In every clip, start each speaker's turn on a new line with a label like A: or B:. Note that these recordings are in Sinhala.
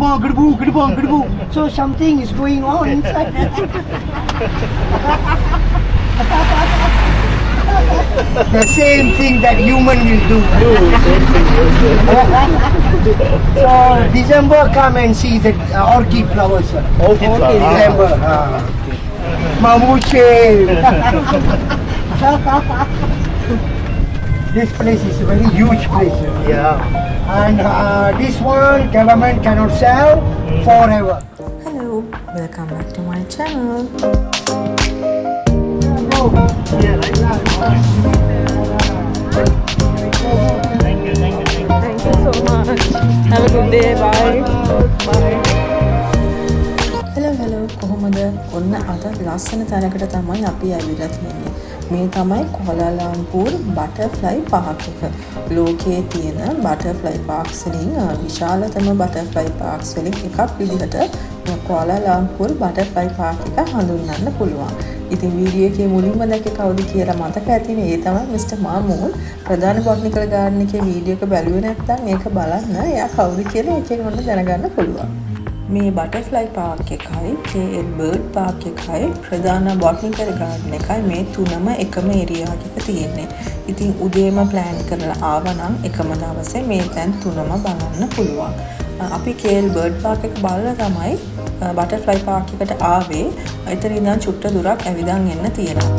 A: So something is going on inside. The same thing that human will do. So December come and see the orchid flowers.
B: Orchid flowers.
A: December. Mamuche. This place is a very huge place.
B: Yeah.
A: And this one government cannot sell forever.
C: Hello, welcome back to my channel.
B: Yeah, right. Thank you.
C: Thank you so much. Have a good day. Bye. Hello. කොහොමද? ඔන්න අද ලස්සන තැනකට තමයි අපි ඇවිල්ලා තියෙන්නේ. මේ තමයි කොලාලම්පූර් බටර්ෆ්ලයි පාක් එක. ලෝකයේ තියෙන බටර්ෆ්ලයි පාක්ස් වලින් විශාලතම බටර්ෆ්ලයි පාක්ස් වලින් එකක් විදිහට කොලාලම්පූර් බටර්ෆ්ලයි පාක් එක හඳුන්වන්න පුළුවන්. ඉතින් වීඩියෝ එකේ මුලින්ම දැක්කේ කවුද කියලා මතක ඇතිනේ. ඒ තමයි මිස්ටර් මාමූන්. ප්‍රධාන බොටනිකල් ගාඩන් එකේ වීඩියෝ එක බැලුවේ නැත්නම් ඒක බලන්න. එයා කවුද කියලා එකෙන් ඔන්න දැනගන්න පුළුවන්. මේ බටර්ෆ්ලයි පාක් එකයි KL බර්ඩ් පාක් එකයි ප්‍රධාන බොටනිකල් ගාඩන් එකයි මේ තුනම එකම ඒරියා එකක තියෙන්නේ. ඉතින් උදේම ප්ලෑන් කරලා ආවනම් එකම දවසේ මේ තැන් තුනම බලන්න පුළුවන්. අපි KL බර්ඩ් පාක් එක බලලා තමයි බටර්ෆ්ලයි පාක් එකට ආවේ. එතන ඉඳන් චුට්ට දුරක් ඇවිදන් එන්න තියෙනවා.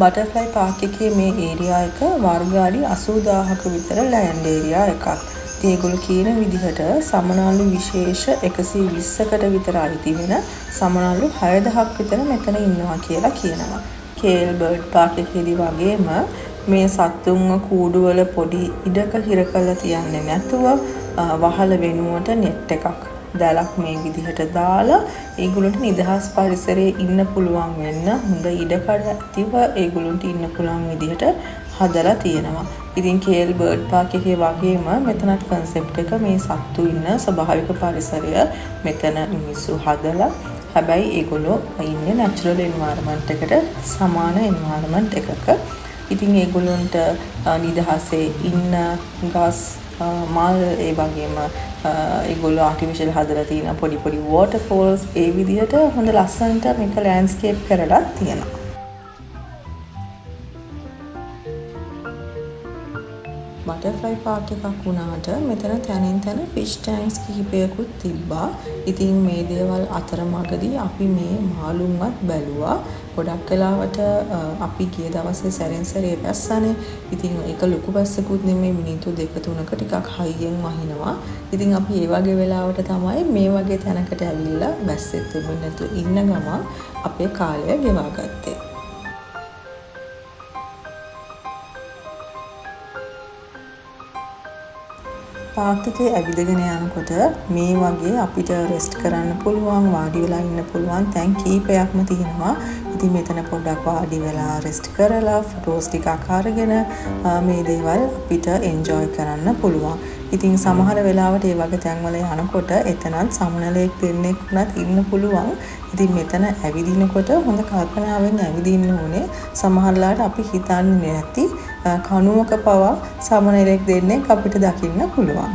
C: බටර්ෆ්ලයි පාක් එකේ මේ ඒරියා එක වර්ග අඩි 80000ක විතර ලෑන්ඩ් ඒරියා එකක්. ඉතින් ඒගොල්ලෝ කියන විදිහට සමනළු විශේෂ 120කට විතර අයිති වෙන සමනළු 6000ක් විතර මෙතන ඉන්නවා කියලා කියනවා. KL බර්ඩ් පාක් එකේදී වගේම මේ සත්තුන්ව කූඩුවල පොඩි ඉඩක හිර කරලා තියන්නේ නැතුව වහල වෙනුවට net එකක් දැලක් මේ විදිහට දාලා ඒගොල්ලන්ට නිදහස් පරිසරයේ ඉන්න පුළුවන් වෙන්න හොඳ ඉඩකඩ ඇතිව ඒගොල්ලන්ට ඉන්න පුළුවන් විදිහට හදලා තියෙනවා. ඉතින් KL බර්ඩ් පාක් එකේ වගේම මෙතනත් concept එක මේ සත්තු ඉන්න ස්වභාවික පරිසරය මෙතන මිනිස්සු හදලා හැබැයි ඒගොල්ලෝ ඉන්නේ natural environment එකට සමාන environment එකක. ඉතින් ඒගොල්ලන්ට නිදහසේ ඉන්න ගස් මල් ඒ වගේම ඒගොල්ලෝ ආටිෆිෂල් හදලා තියෙන පොඩි වෝටර්ෆෝල්ස් ඒ විදිහට හොඳ ලස්සනට මේක ලෑන්ඩ්ස්කේප් කරලා තියෙනවා. බටර්ෆ්ලයි පාක් එකක් වුණාට මෙතන තැනින් තැන ෆිෂ් ටැන්ක්ස් කිහිපයකුත් තිබ්බා. ඉතින් මේ දේවල් අතරමඟදී අපි මේ මාළුන්වත් බැලුවා. ගොඩක් වෙලාවට අපි ගිය දවසේ සැරෙන් සැරේ වැස්සනේ. ඉතින් ඒක ලොකු වැස්සකුත් නෙමෙයි මිනිත්තු 2-3ක ටිකක් හයියෙන් වහිනවා. ඉතින් අපි ඒ වගේ වෙලාවට තමයි මේ වගේ තැනකට ඇවිල්ලා වැස්සෙත් වෙන්නේ නැතු ඉන්න ගමන් අපේ කාලය ගෙවා ගත්තේ. පාක් එකේ ඇවිදගෙන යනකොට මේ වගේ අපිට රෙස්ට් කරන්න පුළුවන් වාඩි වෙලා ඉන්න පුළුවන් තැන් කීපයක්ම තියෙනවා. ඉතින් මෙතන පොඩ්ඩක් වාඩි වෙලා රෙස්ට් කරලා ෆොටෝස් ටිකක් අරගෙන මේ දේවල් අපිට එන්ජොයි කරන්න පුළුවන්. ඉතින් සමහර වෙලාවට මේ වගේ තැන්වල යනකොට එතනත් සමනලෙක් දෙන්නෙක් වුණත් ඉන්න පුළුවන්. ඉතින් මෙතන ඇවිදිනකොට හොඳ කල්පනාවෙන් ඇවිදින්න ඕනේ. සමහරලාට අපි හිතන්නේ නැති කණුවක පවා සමනලෙක් දෙන්නෙක් අපිට දකින්න පුළුවන්.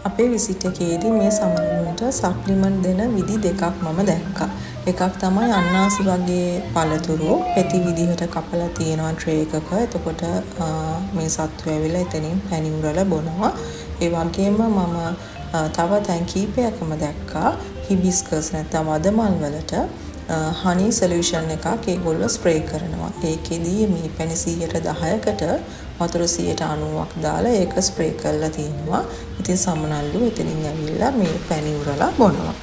C: අපේ විසිට් එකේදී මේ සමනලුන්ට සප්ලිමන්ට් දෙන විදි දෙකක් මම දැක්කා. එකක් තමයි අන්නාසි වගේ පළතුරු පෙති විදිහට කපලා තියෙනවා ට්‍රේ එකක. එතකොට මේ සත්තු ඇවිල්ලා එතනින් පැණි උරලා බොනවා. ඒ වගේම මම තව තැන් කීපයක්ම දැක්කා හිබිස්කස් නැත්නම් වදමල් වලට honey solution එකක් ඒගොල්ලෝ ස්ප්‍රේ කරනවා. ඒකෙදී මේ පැණි 10%කට වතුර 90%ක් දාලා ඒක ස්ප්‍රේ කරලා තියෙනවා. ඉතින් සමනල්ලු එතනින් ඇවිල්ලා මේ පැණි උරලා බොනවා.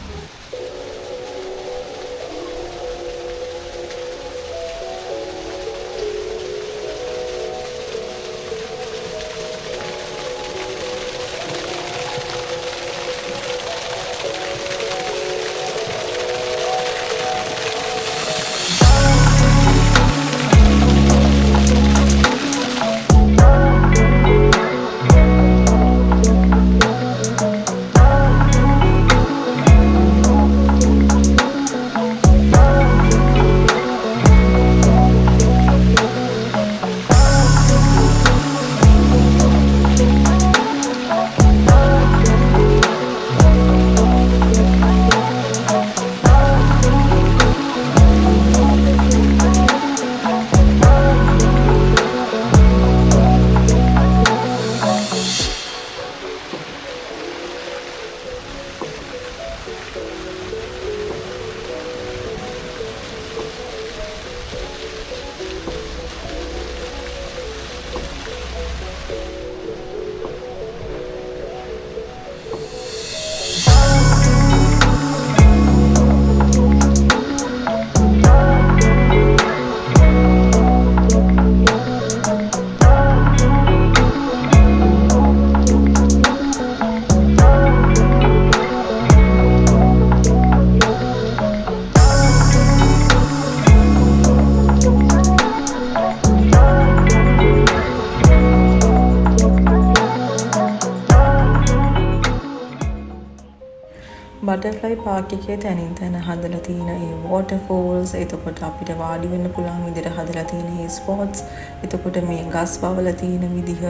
C: බටර්ෆ්ලයි පාර්ක් එකේ තැනින් තැන හදලා තියෙන ඒ වෝටර්ෆෝල්ස්, එතකොට අපිට වාඩි වෙන්න පුළුවන් විදිහට හදලා තියෙන ඒ ස්පොට්ස්, එතකොට මේ ගස් වවල තියෙන විදිහ,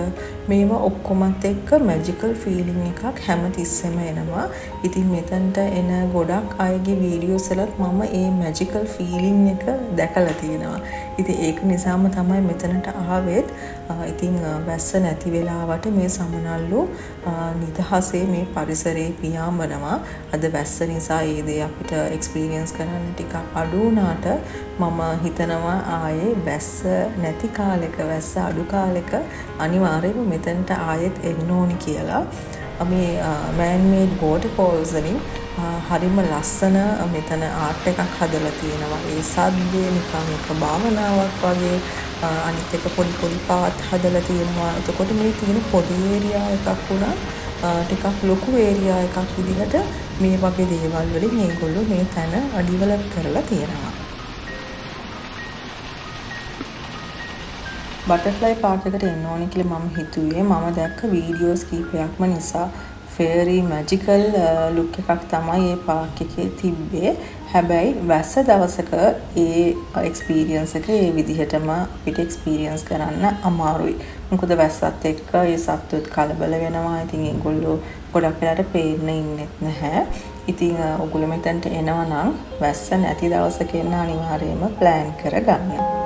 C: මේවා ඔක්කොමත් එක්ක මැජිකල් ෆීලිං එකක් හැමතිස්සෙම එනවා. ඉතින් මෙතනට එන ගොඩක් අයගේ වීඩියෝස් වලත් මම ඒ මැජිකල් ෆීලිං එක දැකලා තියෙනවා. ඉතින් ඒක නිසාම තමයි මෙතනට ආවෙත්. ඉතින් වැස්ස නැති වෙලාවට මේ සමනල්ලු නිදහසේ මේ පරිසරේ පියාඹනවා. අද වැස්ස නිසා ඒ දේ අපිට එක්ස්පීරියන්ස් කරන්න ටිකක් අඩු වුණාට මම හිතනවා ආයේ වැස්ස නැති කාලෙක, වැස්ස අඩු කාලෙක අනිවාර්යයෙන්ම මෙතනට ආයෙත් එන්න ඕනි කියලා. මේ man made waterfalls වලින් හරිම ලස්සන මෙතන ආර්ට් එකක් හදලා තියෙනවා. ඒ සද්දේ නිකන් එක භාවනාවක් වගේ. අනිත් එක පොඩි පොඩි පාත් හදලා තියෙනවා. එතකොට මේ තියෙන පොඩි ඒරියා එකක් වුණා ටිකක් ලොකු ඒරියා එකක් විදිහට මේ වගේ දේවල් වලින් මේගොල්ලෝ මේ තැන ඩිවෙලොප් කරලා තියෙනවා. බටර්ෆ්ලයි පාර්ක් එකට එන්න ඕනේ කියලා මම හිතුවේ. මම දැක්ක වීඩියෝස් කීපයක්ම නිසා ෆෙරි මැජිකල් ලුක් එකක් තමයි මේ පාර්ක් එකේ තිබ්බේ. හැබැයි වැස්ස දවසක ඒ එක්ස්පීරියන්ස් එක ඒ විදිහටම අපිට එක්ස්පීරියන්ස් කරන්න අමාරුයි. මොකද වැස්සත් එක්ක ඒ සත්තුත් කලබල වෙනවා. ඉතින් ඒගොල්ලෝ ගොඩක් වෙලාට පේන්න ඉන්නෙත් නැහැ. ඉතින් ඔයගොල්ලෝ මෙතනට එනවා නම් වැස්ස නැති දවසක එන්න අනිවාර්යයෙන්ම ප්ලෑන් කරගන්න.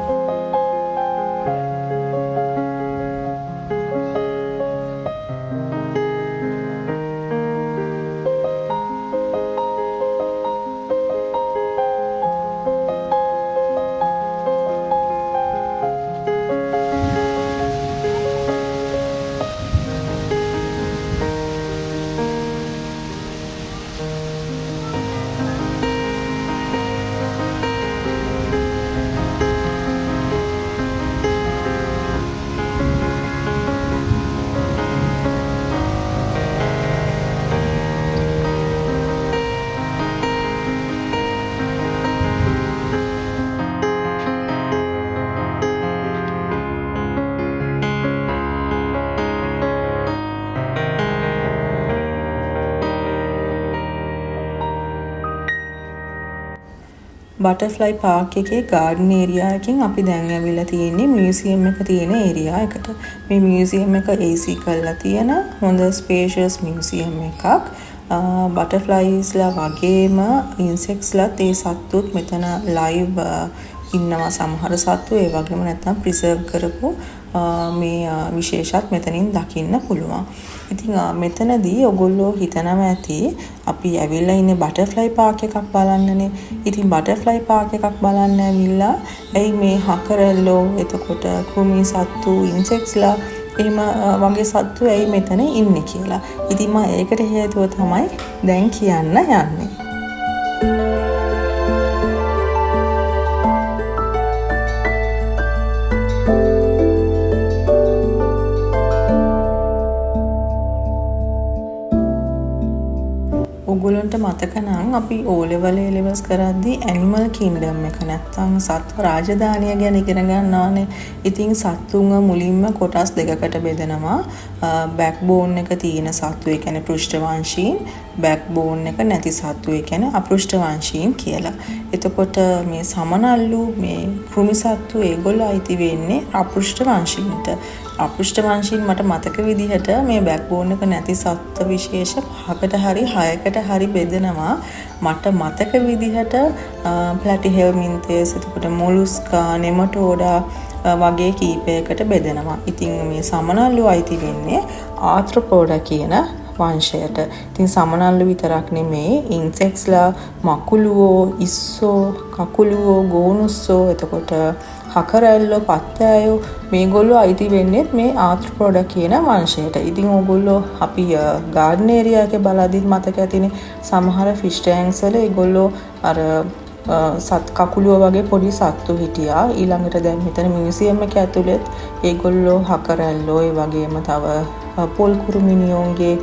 C: බටර්ෆ්ලයි පාර්ක් එකේ ගාඩන් ඒරියා එකකින් අපි දැන් ඇවිල්ලා තියෙන්නේ මියුසියම් එක තියෙන ඒරියා එකට. මේ මියුසියම් එක AC කරලා තියෙන හොඳ ස්පේෂියස් මියුසියම් එකක්. බටර්ෆ්ලයිස්ලා වගේම ඉන්සෙක්ට්ස්ලාත් ඒ සත්තුත් මෙතන ලයිව් ඉන්නවා. සමහර සත්තු ඒ වගේම නැත්නම් ප්‍රිසර්ව් කරපු මේ විශේෂත් මෙතනින් දකින්න පුළුවන්. ඉතින් මෙතනදී ඔයගොල්ලෝ හිතනවා ඇති අපි ඇවිල්ලා ඉන්නේ බටර්ෆ්ලයි පාක් එකක් බලන්නනේ. ඉතින් බටර්ෆ්ලයි පාක් එකක් බලන්න ඇවිල්ලා ඇයි මේ හකරැල්ලෝ එතකොට කෘමි සත්තු ඉන්සෙක්ට්ස්ලා එහෙම වගේ සත්තු ඇයි මෙතන ඉන්නේ කියලා. ඉතින් මම ඒකට හේතුව තමයි දැන් කියන්න යන්නේ. ඔයගොල්ලන්ට මතක නම් අපි O level A levels කරද්දී animal kingdom එක නැත්තම් සත්ව රාජධානිය ගැන ඉගෙන ගන්නවානේ. ඉතින් සත්තුන්ව මුලින්ම කොටස් දෙකකට බෙදනවා. backbone එක තියෙන සත්තු ඒ කියන්නේ පෘෂ්ඨවංශීන්, backbone එක නැති සත්තු ඒ කියන්නේ අපෘෂ්ඨවංශීන් කියලා. එතකොට මේ සමනල්ලු මේ කෘමි සත්තු ඒගොල්ලෝ අයිති වෙන්නේ අපෘෂ්ඨවංශීන්ට. අපෘෂ්ඨවංශීන් මට මතක විදිහට මේ backbone එක නැති සත්ත්ව විශේෂ 5කට හරි 6කට හරි බෙදනවා. මට මතක විදිහට platyhelminthes එතකොට mollusca, nematoda වගේ කීපයකට බෙදනවා. ඉතින් මේ සමනල්ලු අයිති වෙන්නේ arthropoda කියන වංශයට. ඉතින් සමනල්ලු විතරක් නෙමේ ඉන්සෙක්ට්ස්ලා මකුලුවෝ, ඉස්සෝ, කකුලුවෝ, ගෝනුස්සෝ එතකොට හකරැල්ලෝ, පත්තෑයෝ මේගොල්ලෝ අයිති වෙන්නේ මේ ආර්ථ්‍රොපොඩා කියන වංශයට. ඉතින් ඕගොල්ලෝ අපි ගාඩන් ඒරියා එකේ බලද්දිත් මතක ඇතිනේ සමහර ෆිෂ් ටැන්ක්ස් වල ඒගොල්ලෝ අර සත් කකුලුව වගේ පොඩි සත්තු හිටියා. ඊළඟට දැන් මෙතන මියුසියම් එක ඇතුළෙත් ඒගොල්ලෝ හකරැල්ලෝ ඒ වගේම තව පොල් කුරුමිනියෝන්ගේ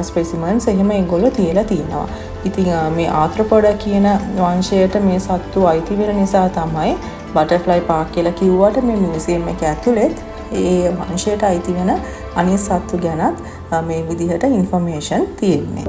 C: ස්පෙසිමන්ස් එහෙම ඒගොල්ලෝ තියලා තියෙනවා. ඉතින් මේ ආර්ථ්‍රොපොඩා කියන වංශයට මේ සත්තු අයිති වෙන නිසා තමයි බටර්ෆ්ලයි පාක් කියලා කිව්වට මේ මියුසියම් එක ඇතුළෙත් ඒ වංශයට අයිති වෙන අනිත් සත්තු ගැනත් මේ විදිහට ඉන්ෆර්මේෂන් තියෙන්නේ.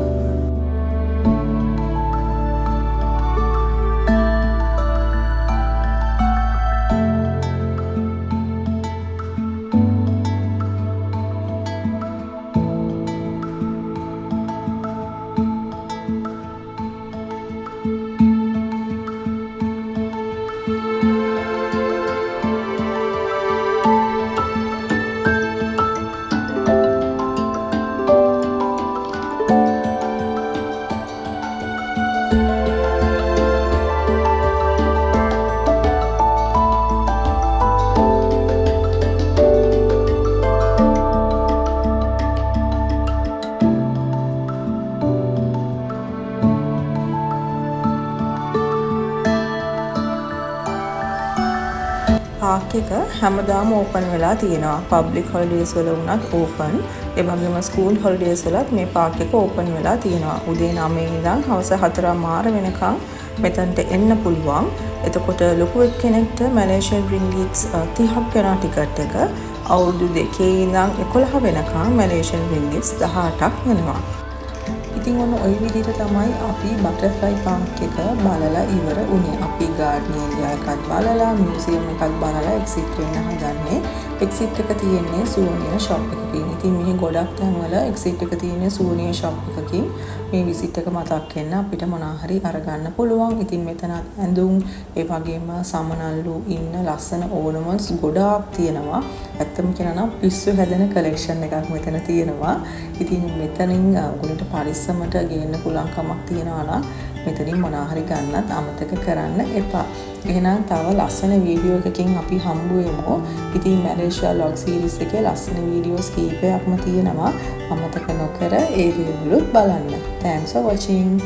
C: පාක් එක හැමදාම ඕපන් වෙලා තියෙනවා. පබ්ලික් හොලිඩේස් වල වුණත් ඕපන්. ඒ වගේම ස්කූල් හොලිඩේස් වලත් මේ පාක් එක ඕපන් වෙලා තියෙනවා. උදේ 9 ඉඳන් හවස 4:00 වෙනකන් මෙතනට එන්න පුළුවන්. එතකොට ලොකු කෙනෙක්ට මැලේසියන් රින්ගිට්ස් 30ක් වෙනා ටිකට් එක. අවුරුදු 2 ඉඳන් 11 වෙනකන් මැලේසියන් රින්ගිට්ස් 18ක් වෙනවා. ඉතින් ඔන්න ওই විදිහට තමයි අපි බටර්ෆ්ලයි පාක් එක බලලා ඉවර වුණේ. අපි ගාඩන් ඒරියා එකත් බලලා මියුසියම් එකත් බලලා එක්සිට් වෙන්න හදන්නේ. එක්සිට් එක තියෙන්නේ සූනිය ෂොප් එකකින්. ඉතින් මෙහි ගොඩක් තැන්වල එක්සිට් එක තියෙන්නේ සූනිය ෂොප් එකකින්. මේ විසිට් එක මතක් වෙන්න අපිට මොනවා හරි අරගන්න පුළුවන්. ඉතින් මෙතන ඇඳුම් ඒ වගේම සමනල්ලු ඉන්න ලස්සන ඕනමල්ස් ගොඩාක් තියෙනවා. ඇත්තම කියනවා නම් පිස්සු හැදෙන කලෙක්ෂන් එකක් මෙතන තියෙනවා. ඉතින් මෙතනින් ඔයගොල්ලන්ට පරිස්සමට ගේන්න පුළුවන් කමක් තියනවා නම් මෙතනින් මොනවා හරි ගන්නත් අමතක කරන්න එපා. එහෙනම් තව ලස්සන වීඩියෝ එකකින් අපි හම්බ වෙමු. ඉතින් මැලේසියා ලොග් සීරීස් එකේ ලස්සන වීඩියෝස් කීපයක්ම තියෙනවා. අමතක නොකර ඒ වීඩියෝ බලන්න. Thanks for watching.